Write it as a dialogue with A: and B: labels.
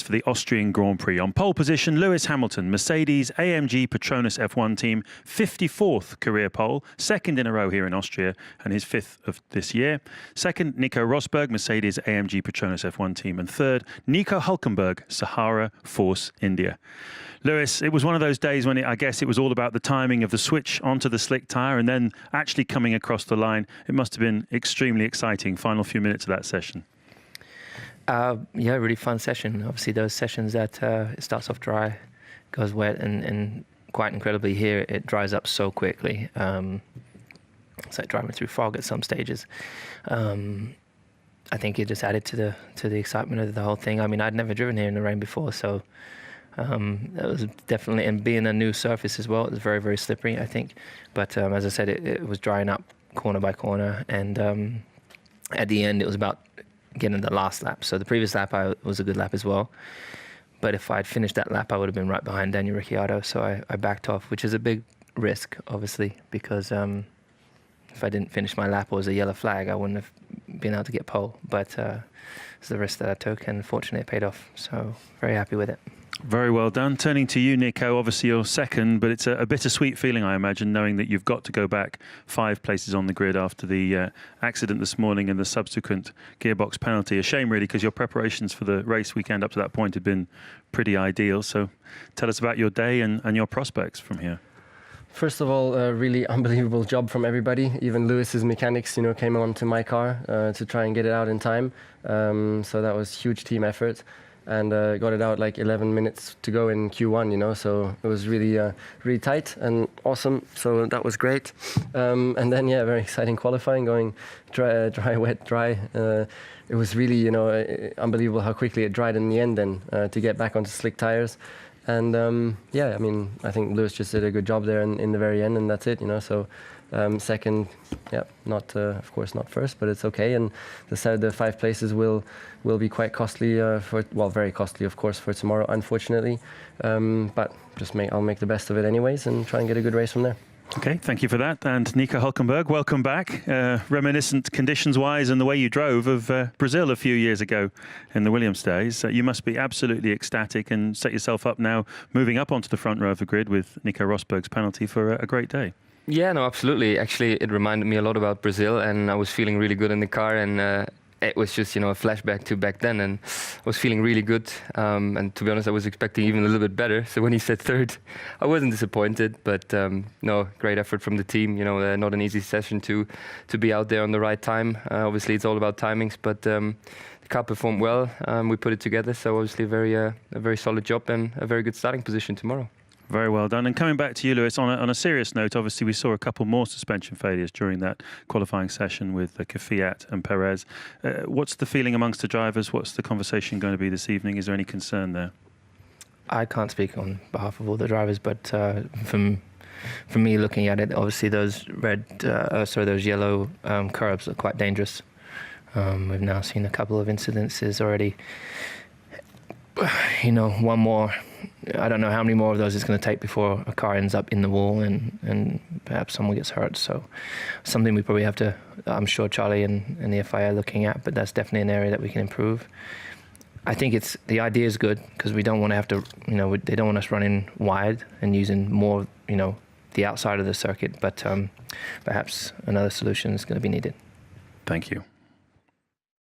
A: for the Austrian Grand Prix. On pole position, Lewis Hamilton, Mercedes AMG Petronas F1 team, 54th career pole, second in a row here in Austria and his fifth of this year. Second, Nico Rosberg, Mercedes AMG Petronas F1 team. And third, Nico Hülkenberg, Sahara Force India. Lewis, it was one of those days when I guess it was all about the timing of the switch onto the slick tyre and then actually coming across the line. It must have been extremely exciting, final few minutes of that session.
B: Yeah, really fun session. Obviously, those sessions that it starts off dry, goes wet, and quite incredibly here, it dries up so quickly. It's like driving through fog at some stages. I think it just added to the excitement of the whole thing. I mean, I'd never driven here in the rain before, so it was definitely, and being a new surface as well, it was very, very slippery, I think. But as I said, it was drying up corner by corner, and at the end, it was about getting the last lap. So the previous lap was a good lap as well. But if I'd finished that lap, I would have been right behind Daniel Ricciardo. So I backed off, which is a big risk, obviously, because if I didn't finish my lap or was a yellow flag, I wouldn't have been able to get pole. But it's the risk that I took, and fortunately it paid off. So very happy with it.
A: Very well done. Turning to you, Nico, obviously you're second, but it's a bittersweet feeling, I imagine, knowing that you've got to go back 5 places on the grid after the accident this morning and the subsequent gearbox penalty. A shame, really, because your preparations for the race weekend up to that point had been pretty ideal. So tell us about your day and your prospects from here.
C: First of all, a really unbelievable job from everybody. Even Lewis's mechanics, came onto my car to try and get it out in time. So that was huge team effort. And got it out like 11 minutes to go in Q1, so it was really, really tight and awesome. So that was great. And then, yeah, very exciting qualifying, going dry, wet, dry. It was really, unbelievable how quickly it dried in the end then to get back onto slick tires. And yeah, I mean, I think Lewis just did a good job there in the very end, and that's it, So second, yeah, not of course not first, but it's okay. And the 5 places will be quite costly very costly, of course, for tomorrow, unfortunately. But I'll make the best of it anyways and try and get a good race from there.
A: Okay, thank you for that. And Nico Hülkenberg, welcome back. Reminiscent conditions-wise and the way you drove of Brazil a few years ago in the Williams days. You must be absolutely ecstatic and set yourself up now, moving up onto the front row of the grid with Nico Rosberg's penalty for a great day. Yeah, no, absolutely. Actually, it reminded me a lot about Brazil, and I was feeling really good in the car, and it was just, a flashback to back then, and I was feeling really good. And to be honest, I was expecting even a little bit better. So when he said third, I wasn't disappointed, but no, great effort from the team. Not an easy session to be out there on the right time. Obviously, it's all about timings, but the car performed well. We put it together, so obviously a very solid job and a very good starting position tomorrow. Very well done. And coming back to you, Lewis, on a serious note, obviously we saw a couple more suspension failures during that qualifying session with Kvyat and Perez. What's the feeling amongst the drivers? What's the conversation going to be this evening? Is there any concern there?
B: I can't speak on behalf of all the drivers, but from me looking at it, obviously those those yellow curbs are quite dangerous. We've now seen a couple of incidences already. One more. I don't know how many more of those it's going to take before a car ends up in the wall and perhaps someone gets hurt. So something we probably have to, I'm sure Charlie and the FIA are looking at, but that's definitely an area that we can improve. I think the idea is good because we don't want to have to, they don't want us running wide and using more, the outside of the circuit, but perhaps another solution is going to be needed.
A: Thank you.